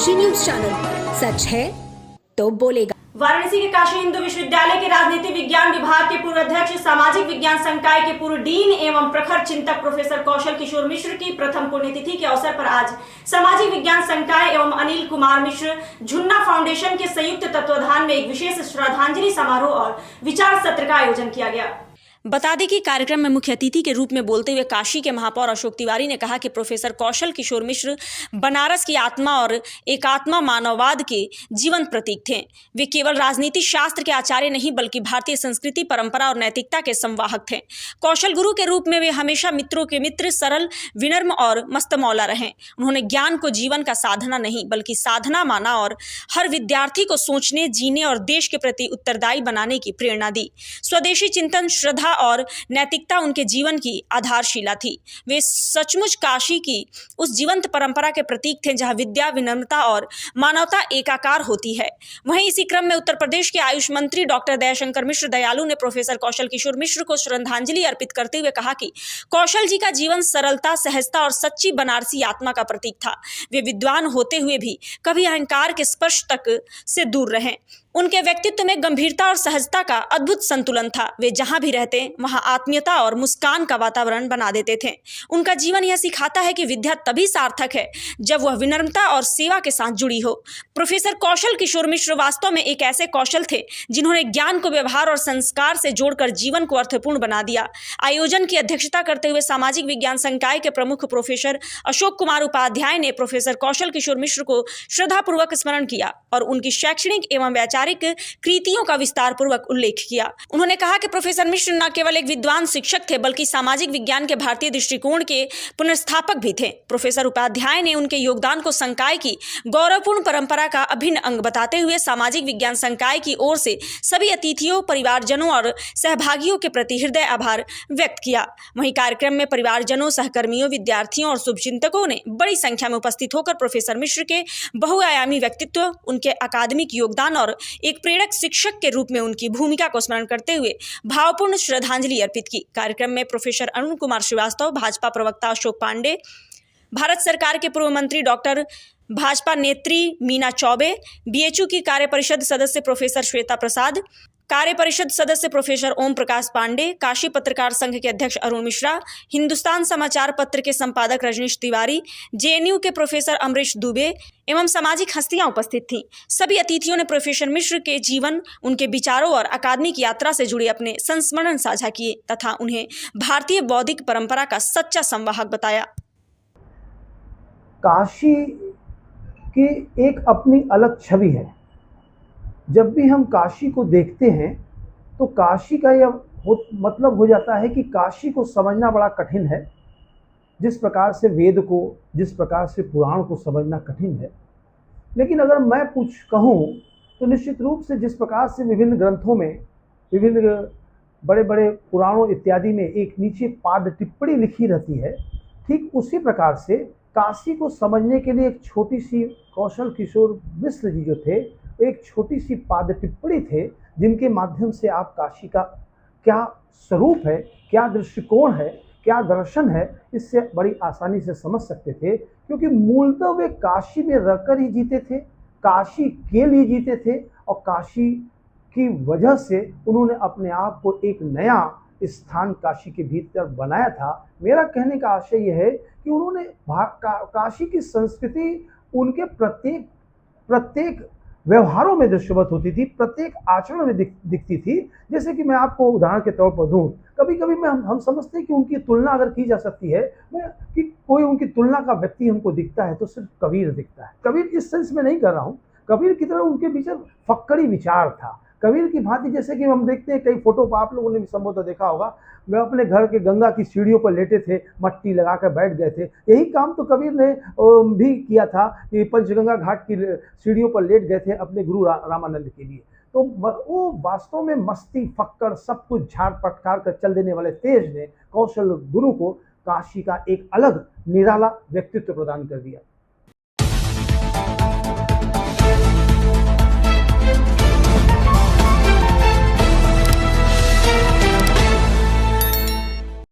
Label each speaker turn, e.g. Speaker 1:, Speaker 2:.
Speaker 1: Kashi news channel, सच है तो बोलेगा।
Speaker 2: वाराणसी के काशी हिंदू विश्वविद्यालय के राजनीति विज्ञान विभाग के पूर्व अध्यक्ष, सामाजिक विज्ञान संकाय के पूर्व डीन एवं प्रखर चिंतक प्रोफेसर कौशल किशोर मिश्र की प्रथम पुण्यतिथि के अवसर पर आज सामाजिक विज्ञान संकाय एवं अनिल कुमार मिश्र झुन्ना फाउंडेशन के संयुक्त तत्वाधान में एक विशेष श्रद्धांजलि समारोह और विचार सत्र का आयोजन किया गया। बता दें कि कार्यक्रम में मुख्य अतिथि के रूप में बोलते हुए काशी के महापौर अशोक तिवारी ने कहा कि प्रोफेसर कौशल किशोर मिश्र बनारस की आत्मा और एकात्मा मानववाद के जीवंत प्रतीक थे। वे केवल राजनीति शास्त्र के आचार्य नहीं बल्कि भारतीय संस्कृति, परंपरा और नैतिकता के संवाहक थे। कौशल गुरु के रूप में वे हमेशा मित्रों के मित्र, सरल, विनम्र और मस्तमौला रहे। उन्होंने ज्ञान को जीवन का साधना नहीं बल्कि साधना माना और हर विद्यार्थी को सोचने, जीने और देश के प्रति उत्तरदायी बनाने की प्रेरणा दी। स्वदेशी चिंतन, श्रद्धा और नैतिकता उनके जीवन की आधारशिला थी। वे सचमुच काशी की उस जीवंत परंपरा के प्रतीक थे जहां विद्या, विनम्रता और मानवता एकाकार होती है। वहीं इसी क्रम में उत्तर प्रदेश के आयुष मंत्री डॉक्टर दयाशंकर मिश्र दयालु ने प्रोफेसर कौशल किशोर मिश्र को श्रद्धांजलि अर्पित करते हुए कहा कि कौशल जी का जीवन सरलता, सहजता और सच्ची बनारसी आत्मा का प्रतीक था। वे विद्वान होते हुए भी कभी अहंकार के स्पर्श तक से दूर रहे। उनके व्यक्तित्व में गंभीरता और सहजता का अद्भुत संतुलन था। वे जहां भी रहते वहां आत्मीयता और मुस्कान का वातावरण बना देते थे। उनका जीवन यह सिखाता है कि विद्या तभी सार्थक है जब वह विनम्रता और सेवा के साथ जुड़ी हो। प्रोफेसर कौशल किशोर मिश्र वास्तव में एक ऐसे कौशल थे जिन्होंने ज्ञान को व्यवहार और संस्कार से जोड़कर जीवन को अर्थपूर्ण बना दिया। आयोजन की अध्यक्षता करते हुए सामाजिक विज्ञान संकाय के प्रमुख प्रोफेसर अशोक कुमार उपाध्याय ने प्रोफेसर कौशल किशोर मिश्र को श्रद्धापूर्वक स्मरण किया और उनकी शैक्षणिक एवं वैचारिक कृतियों का विस्तार पूर्वक उल्लेख किया। उन्होंने कहा कि प्रोफेसर मिश्र न केवल एक विद्वान शिक्षक थे बल्कि सामाजिक विज्ञान के भारतीय दृष्टिकोण के पुनर्स्थापक भी थे। प्रोफेसर उपाध्याय ने उनके योगदान को संकाय की गौरवपूर्ण परंपरा का अभिन्न अंग बताते हुए सामाजिक विज्ञान संकाय की ओर से सभी अतिथियों, परिवारजनों और सहभागियों के प्रति हृदय आभार व्यक्त किया। वहीं कार्यक्रम में परिवारजनों, सहकर्मियों, विद्यार्थियों और शुभचिंतकों ने बड़ी संख्या में उपस्थित होकर प्रोफेसर मिश्र के बहुआयामी व्यक्तित्व, उनके अकादमिक योगदान और एक प्रेरक शिक्षक के रूप में उनकी भूमिका को स्मरण करते हुए भावपूर्ण श्रद्धांजलि अर्पित की। कार्यक्रम में प्रोफेसर अरुण कुमार श्रीवास्तव, भाजपा प्रवक्ता अशोक पांडे, भारत सरकार के पूर्व मंत्री डॉक्टर भाजपा नेत्री मीना चौबे, बीएचयू की कार्य परिषद सदस्य प्रोफेसर श्वेता प्रसाद, कार्य परिषद सदस्य प्रोफेसर ओम प्रकाश पांडे, काशी पत्रकार संघ के अध्यक्ष अरुण मिश्रा, हिंदुस्तान समाचार पत्र के संपादक रजनीश तिवारी, जेएनयू के प्रोफेसर अमरीश दुबे एवं सामाजिक हस्तियां उपस्थित थीं। सभी अतिथियों ने प्रोफेसर मिश्र के जीवन, उनके विचारों और अकादमिक यात्रा से जुड़े अपने संस्मरण साझा किए तथा उन्हें भारतीय बौद्धिक परंपरा का सच्चा संवाहक बताया।
Speaker 3: काशी की एक अपनी अलग छवि है। जब भी हम काशी को देखते हैं तो काशी का यह मतलब हो जाता है कि काशी को समझना बड़ा कठिन है। जिस प्रकार से वेद को, जिस प्रकार से पुराण को समझना कठिन है, लेकिन अगर मैं कुछ कहूँ तो निश्चित रूप से जिस प्रकार से विभिन्न ग्रंथों में, विभिन्न बड़े बड़े पुराणों इत्यादि में एक नीचे पाद टिप्पणी लिखी रहती है, ठीक उसी प्रकार से काशी को समझने के लिए एक छोटी सी कौशल किशोर मिश्र जी जो थे, एक छोटी सी पाद टिप्पणी थे जिनके माध्यम से आप काशी का क्या स्वरूप है, क्या दृष्टिकोण है, क्या दर्शन है, इससे बड़ी आसानी से समझ सकते थे। क्योंकि मूलतः वे काशी में रहकर ही जीते थे, काशी के लिए जीते थे और काशी की वजह से उन्होंने अपने आप को एक नया स्थान काशी के भीतर बनाया था। मेरा कहने का आशय यह है कि उन्होंने काशी की संस्कृति उनके प्रत्येक व्यवहारों में दृश्यवत होती थी, प्रत्येक आचरण में दिखती थी। जैसे कि मैं आपको उदाहरण के तौर पर दूं, कभी कभी हम समझते हैं कि उनकी तुलना अगर की जा सकती है कि कोई उनकी तुलना का व्यक्ति हमको दिखता है तो सिर्फ कबीर दिखता है। कबीर इस सेंस में नहीं कर रहा हूँ, कबीर की तरह उनके पीछे फक्कड़ी विचार था। कबीर की भांति जैसे कि हम देखते हैं कई फोटो पर, आप लोगों ने भी संभवतः देखा होगा, वे अपने घर के गंगा की सीढ़ियों पर लेटे थे, मट्टी लगा कर बैठ गए थे। यही काम तो कबीर ने भी किया था कि पंचगंगा घाट की सीढ़ियों पर लेट गए थे अपने गुरु रामानंद के लिए। तो वो वास्तव में मस्ती, फक्कड़, सब कुछ झाड़ पटकार कर चल देने वाले तेज ने कौशल गुरु को काशी का एक अलग निराला व्यक्तित्व प्रदान कर दिया।